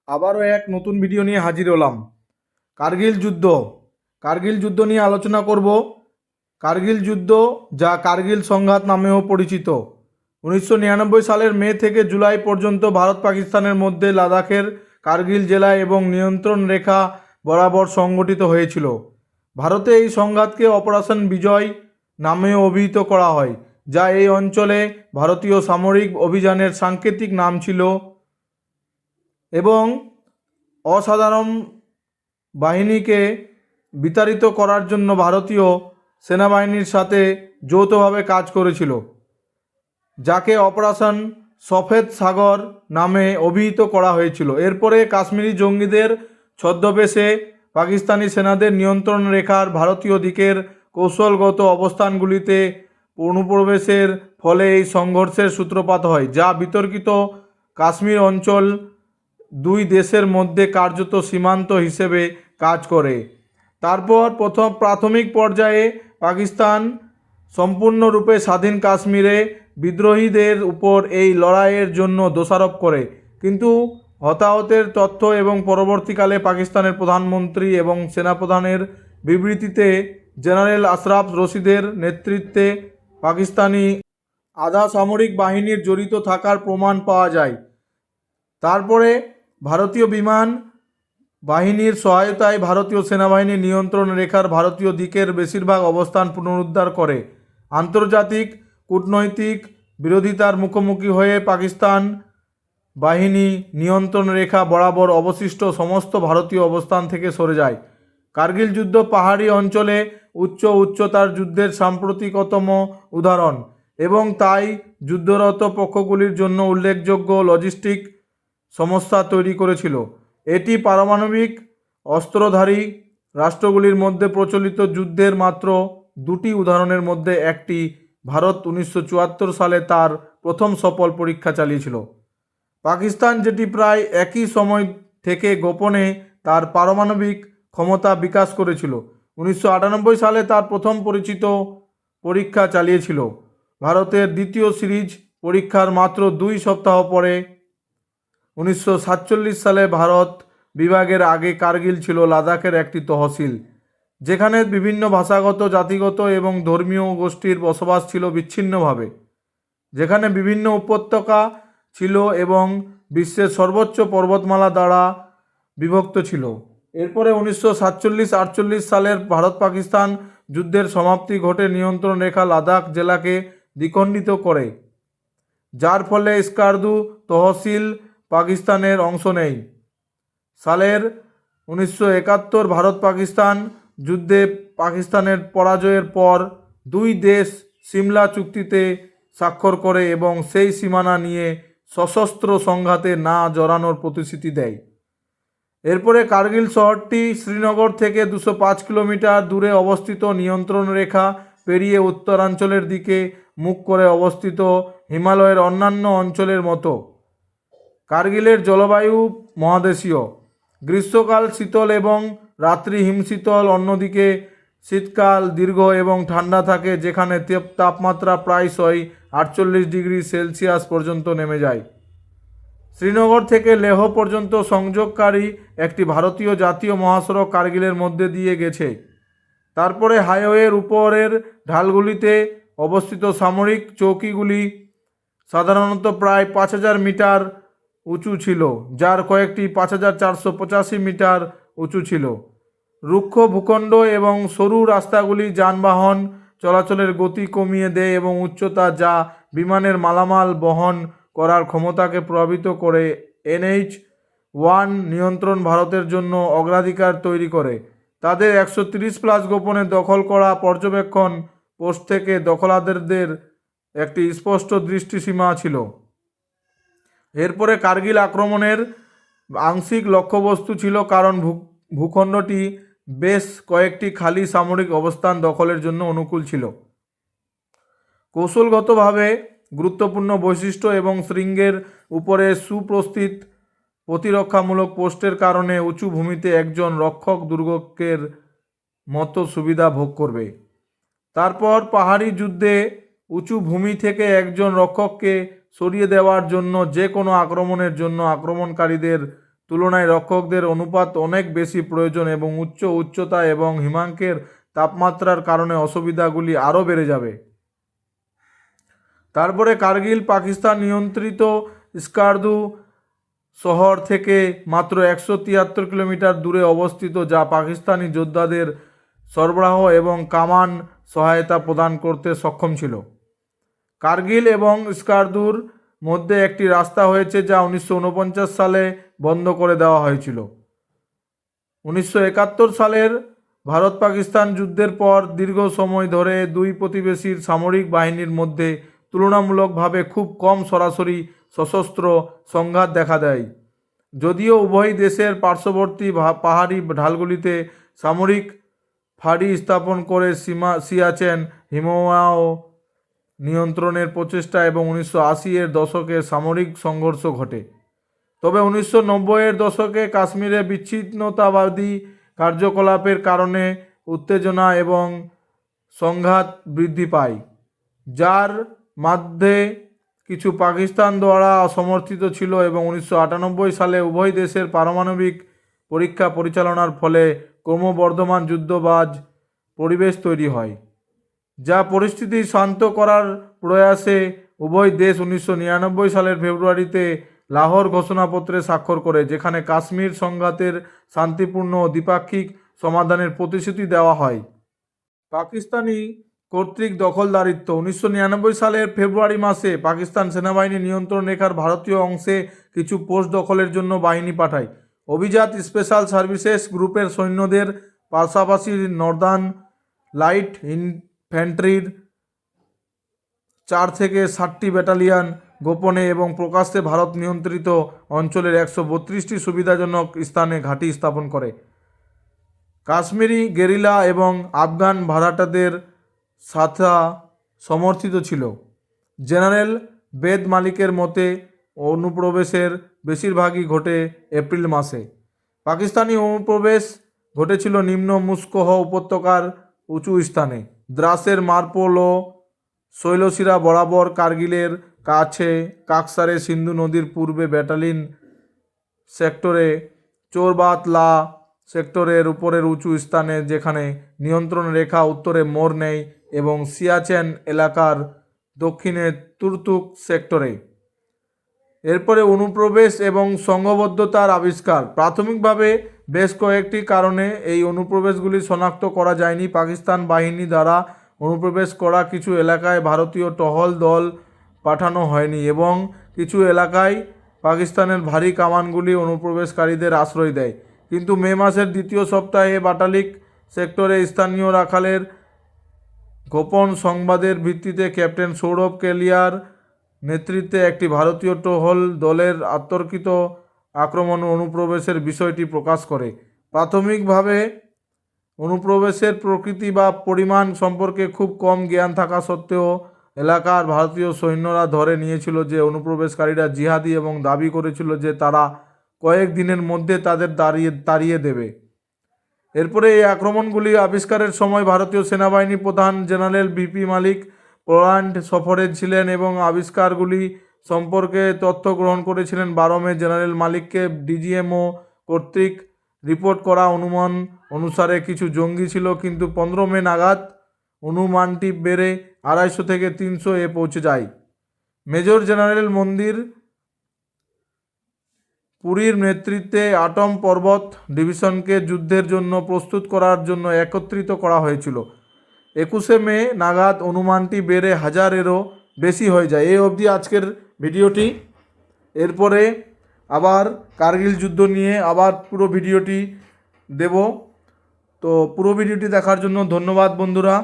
আবারও এক নতুন ভিডিও নিয়ে হাজির হলাম। কার্গিল যুদ্ধ। কার্গিল যুদ্ধ নিয়ে আলোচনা করব। কার্গিল যুদ্ধ, যা কার্গিল সংঘাত নামেও পরিচিত, 1999 সালের মে থেকে জুলাই পর্যন্ত ভারত পাকিস্তানের মধ্যে লাদাখের কার্গিল জেলা এবং নিয়ন্ত্রণ রেখা বরাবর সংগঠিত হয়েছিল। ভারতে এই সংঘাতকে অপারেশন বিজয় নামেও অভিহিত করা হয়, যা এই অঞ্চলে ভারতীয় সামরিক অভিযানের সাংকেতিক নাম ছিল এবং অসাধারণ বাহিনীকে বিতাড়িত করার জন্য ভারতীয় সেনাবাহিনীর সাথে যৌথভাবে কাজ করেছিল, যাকে অপারেশন সফেদ সাগর নামে অভিহিত করা হয়েছিল। এরপরে কাশ্মীরি জঙ্গিদের ছদ্মবেশে পাকিস্তানি সেনাদের নিয়ন্ত্রণ রেখার ভারতীয় দিকের কৌশলগত অবস্থানগুলিতে অনুপ্রবেশের ফলে এই সংঘর্ষের সূত্রপাত হয়, যা বিতর্কিত কাশ্মীর অঞ্চল দুই দেশের মধ্যে কার্যত সীমান্ত হিসেবে কাজ করে। তারপর প্রাথমিক পর্যায়ে পাকিস্তান সম্পূর্ণরূপে স্বাধীন কাশ্মীরে বিদ্রোহীদের উপর এই লড়াইয়ের জন্য দোষারোপ করে, কিন্তু হতাহতের তথ্য এবং পরবর্তীকালে পাকিস্তানের প্রধানমন্ত্রী এবং সেনাপ্রধানের বিবৃতিতে জেনারেল আশরাফ রশিদের নেতৃত্বে পাকিস্তানি আধা সামরিক বাহিনীর জড়িত থাকার প্রমাণ পাওয়া যায়। তারপরে ভারতীয় বিমান বাহিনীর সহায়তায় ভারতীয় সেনাবাহিনী নিয়ন্ত্রণ রেখার ভারতীয় দিকের বেশিরভাগ অবস্থান পুনরুদ্ধার করে। আন্তর্জাতিক কূটনৈতিক বিরোধিতার মুখোমুখি হয়ে পাকিস্তান বাহিনী নিয়ন্ত্রণ রেখা বরাবর অবশিষ্ট সমস্ত ভারতীয় অবস্থান থেকে সরে যায়। কার্গিল যুদ্ধ পাহাড়ি অঞ্চলে উচ্চতার যুদ্ধের সাম্প্রতিকতম উদাহরণ এবং তাই যুদ্ধরত পক্ষগুলির জন্য উল্লেখযোগ্য লজিস্টিক সমস্যা তৈরি করেছিল। এটি পারমাণবিক অস্ত্রধারী রাষ্ট্রগুলির মধ্যে প্রচলিত যুদ্ধের মাত্র দুটি উদাহরণের মধ্যে একটি। ভারত 1974 সালে তার প্রথম সফল পরীক্ষা চালিয়েছিল। পাকিস্তান, যেটি প্রায় একই সময় থেকে গোপনে তার পারমাণবিক ক্ষমতা বিকাশ করেছিল, 1998 সালে তার প্রথম পরিচিত পরীক্ষা চালিয়েছিল। ভারতের দ্বিতীয় সিরিজ পরীক্ষার মাত্র 2 সপ্তাহ পরে 1947 সালে ভারত বিভাগের আগে কার্গিল ছিল লাদাখের একটি তহসিল, যেখানে বিভিন্ন ভাষাগত, জাতিগত এবং ধর্মীয় গোষ্ঠীর বসবাস ছিল বিচ্ছিন্নভাবে, যেখানে বিভিন্ন উপত্যকা ছিল এবং বিশ্বের সর্বোচ্চ পর্বতমালা দ্বারা বিভক্ত ছিল। এরপরে 1947-48 সালের ভারত পাকিস্তান যুদ্ধের সমাপ্তি ঘটে নিয়ন্ত্রণ রেখা লাদাখ জেলাকে দ্বিখণ্ডিত করে, যার ফলে স্কারদু তহসিল পাকিস্তানের অংশ নেই। সালের 1971 ভারত পাকিস্তান যুদ্ধে পাকিস্তানের পরাজয়ের পর দুই দেশ সিমলা চুক্তিতে স্বাক্ষর করে এবং সেই সীমানা নিয়ে সশস্ত্র সংঘাতে না জড়ানোর প্রতিশ্রুতি দেয়। এরপরে কার্গিল শহরটি শ্রীনগর থেকে 205 কিলোমিটার দূরে অবস্থিত, নিয়ন্ত্রণ রেখা পেরিয়ে উত্তরাঞ্চলের দিকে মুখ করে অবস্থিত। হিমালয়ের অন্যান্য অঞ্চলের মতো কার্গিলের জলবায়ু মহাদেশীয়, গ্রীষ্মকাল শীতল এবং রাত্রি হিমশীতল, অন্যদিকে শীতকাল দীর্ঘ এবং ঠান্ডা থাকে, যেখানে তাপমাত্রা প্রায়শই 48 ডিগ্রি সেলসিয়াস পর্যন্ত নেমে যায়। শ্রীনগর থেকে লেহ পর্যন্ত সংযোগকারী একটি ভারতীয় জাতীয় মহাসড়ক কার্গিলের মধ্যে দিয়ে গেছে। তারপরে হাইওয়ের উপরের ঢালগুলিতে অবস্থিত সামরিক চৌকিগুলি সাধারণত প্রায় 5000 মিটার উঁচু ছিল, যার কয়েকটি 5485 মিটার উঁচু ছিল। রুক্ষ ভূখণ্ড এবং সরু রাস্তাগুলি যানবাহন চলাচলের গতি কমিয়ে দেয় এবং উচ্চতা, যা বিমানের মালামাল বহন করার ক্ষমতাকে প্রভাবিত করে। NH-1 নিয়ন্ত্রণ ভারতের জন্য অগ্রাধিকার তৈরি করে। তাদের 130+ গোপনে দখল করা পর্যবেক্ষণ পোস্ট থেকে দখলদারদের একটি স্পষ্ট দৃষ্টিসীমা ছিল। এরপরে কার্গিল আক্রমণের আংশিক লক্ষ্যবস্তু ছিল, কারণ ভূখণ্ডটি বেশ কয়েকটি খালি সামরিক অবস্থান দখলের জন্য অনুকূল ছিল। কৌশলগতভাবে গুরুত্বপূর্ণ বৈশিষ্ট্য এবং শৃঙ্গের উপরে সুপ্রস্তুত প্রতিরক্ষামূলক পোস্টের কারণে উঁচু ভূমিতে একজন রক্ষক দুর্গের মতো সুবিধা ভোগ করবে। তারপর পাহাড়ি যুদ্ধে উঁচু ভূমি থেকে একজন রক্ষককে সরিয়ে দেওয়ার জন্য যে কোনো আক্রমণের জন্য আক্রমণকারীদের তুলনায় রক্ষকদের অনুপাত অনেক বেশি প্রয়োজন এবং উচ্চতা এবং হিমাঙ্কের তাপমাত্রার কারণে অসুবিধাগুলি আরও বেড়ে যাবে। তারপরে কার্গিল পাকিস্তান নিয়ন্ত্রিত স্কারদু শহর থেকে মাত্র 173 কিলোমিটার দূরে অবস্থিত, যা পাকিস্তানি যোদ্ধাদের সরবরাহ এবং কামান সহায়তা প্রদান করতে সক্ষম ছিল। কার্গিল এবং স্কারদুর মধ্যে একটি রাস্তা হয়েছে যা 1949 সালে বন্ধ করে দেওয়া হয়েছিল। 1971 সালের ভারত পাকিস্তান যুদ্ধের পর দীর্ঘ সময় ধরে দুই প্রতিবেশীর সামরিক বাহিনীর মধ্যে তুলনামূলকভাবে খুব কম সরাসরি সশস্ত্র সংঘাত দেখা দেয়। যদিও উভয় দেশের পার্শ্ববর্তী পাহাড়ি ঢালগুলিতে সামরিক ফাঁড়ি স্থাপন করে সিয়াচেন হিমবাহ নিয়ন্ত্রণের প্রচেষ্টা এবং 1980-এর দশকে সামরিক সংঘর্ষ ঘটে, তবে 1990-এর দশকে কাশ্মীরে বিচ্ছিন্নতাবাদী কার্যকলাপের কারণে উত্তেজনা এবং সংঘাত বৃদ্ধি পায়, যার মধ্যে কিছু পাকিস্তান দ্বারা সমর্থিত ছিল এবং 1998 সালে উভয় দেশের পারমাণবিক পরীক্ষা পরিচালনার ফলে ক্রমবর্ধমান যুদ্ধবাজ পরিবেশ তৈরি হয়, যা পরিস্থিতি শান্ত করার প্রয়াসে উভয় দেশ 1999 সালের ফেব্রুয়ারিতে লাহোর ঘোষণাপত্রে স্বাক্ষর করে, যেখানে কাশ্মীর সংঘাতের শান্তিপূর্ণ ও দ্বিপাক্ষিক সমাধানের প্রতিশ্রুতি দেওয়া হয়। পাকিস্তানি কর্তৃক দখলদারিত্ব 1999 সালের ফেব্রুয়ারি মাসে পাকিস্তান সেনাবাহিনী নিয়ন্ত্রণ রেখার ভারতীয় অংশে কিছু পোস্ট দখলের জন্য বাহিনী পাঠায়। অভিজাত স্পেশাল সার্ভিসেস গ্রুপের সৈন্যদের পাশাপাশি নর্দার্ন লাইট ইনফ্যান্ট্রির 4 থেকে 7টি ব্যাটালিয়ন গোপনে এবং প্রকাশ্যে ভারত নিয়ন্ত্রিত অঞ্চলের 132টি সুবিধাজনক স্থানে ঘাঁটি স্থাপন করে। কাশ্মীরি গেরিলা এবং আফগান ভাড়াটাদের সাথে সমর্থিত ছিল। জেনারেল বেদ মালিকের মতে অনুপ্রবেশের বেশিরভাগই ঘটে এপ্রিল মাসে। পাকিস্তানি অনুপ্রবেশ ঘটেছিল নিম্ন মুস্কোহ উপত্যকার উঁচু স্থানে, দ্রাসের মারপোল ও শৈলশিরা বরাবর, কার্গিলের কাছে কাকসারে সিন্ধু নদীর পূর্বে ব্যাটালিন সেক্টরে, চোরবাতলা সেক্টরের উপরের উঁচু স্থানে যেখানে নিয়ন্ত্রণ রেখা উত্তরে মোড় নেয়, এবং সিয়াচেন এলাকার দক্ষিণে তুর্তুক সেক্টরে। এরপরে অনুপ্রবেশ এবং সংঘবদ্ধতার আবিষ্কার। প্রাথমিকভাবে বেশ কয়েকটি কারণে এই অনুপ্রবেশগুলি শনাক্ত করা যায়নি। পাকিস্তান বাহিনী দ্বারা অনুপ্রবেশ করা কিছু এলাকায় ভারতীয় টহল দল পাঠানো হয়নি এবং কিছু এলাকায় পাকিস্তানের ভারী কামানগুলি অনুপ্রবেশকারীদের আশ্রয় দেয়। কিন্তু মে মাসের দ্বিতীয় সপ্তাহে বাটালিক সেক্টরে স্থানীয় রাখালের গোপন সংবাদের ভিত্তিতে ক্যাপ্টেন সৌরভ কেলিয়ার নেতৃত্বে একটি ভারতীয় টহল দলের অতর্কিত আক্রমণ অনুপ্রবেশের বিষয়টি প্রকাশ করে। প্রাথমিকভাবে অনুপ্রবেশের প্রকৃতি বা পরিমাণ সম্পর্কে খুব কম জ্ঞান থাকা সত্ত্বেও এলাকার ভারতীয় সৈন্যরা ধরে নিয়েছিল যে অনুপ্রবেশকারীরা জিহাদি এবং দাবি করেছিল যে তারা কয়েক দিনের মধ্যে তাদের তাড়িয়ে দেবে। এরপরে এই আক্রমণগুলি আবিষ্কারের সময় ভারতীয় সেনাবাহিনী প্রধান জেনারেল বিপি মালিক পোল্যান্ড সফরে ছিলেন এবং আবিষ্কারগুলি সম্পর্কে তথ্য গ্রহণ করেছিলেন। 12 মে জেনারেল মালিককে ডিজিএমও কর্তৃক রিপোর্ট করা অনুমান অনুসারে কিছু জঙ্গি ছিল, কিন্তু 15 মে নাগাদ অনুমানটি বেড়ে 250 থেকে 300 এ পৌঁছে যায়। মেজর জেনারেল মন্দির পুরীর নেতৃত্বে আটম পর্বত ডিভিশনকে যুদ্ধের জন্য প্রস্তুত করার জন্য একত্রিত করা হয়েছিল। 21 মে নাগাদ অনুমানটি বেড়ে 1000-এরও বেশি হয়ে যায়। এই অবধি আজকের ভিডিওটি। এরপরে আবার কার্গিল যুদ্ধ নিয়ে আবার পুরো ভিডিওটি দেব। তো পুরো ভিডিওটি দেখার জন্য ধন্যবাদ বন্ধুরা।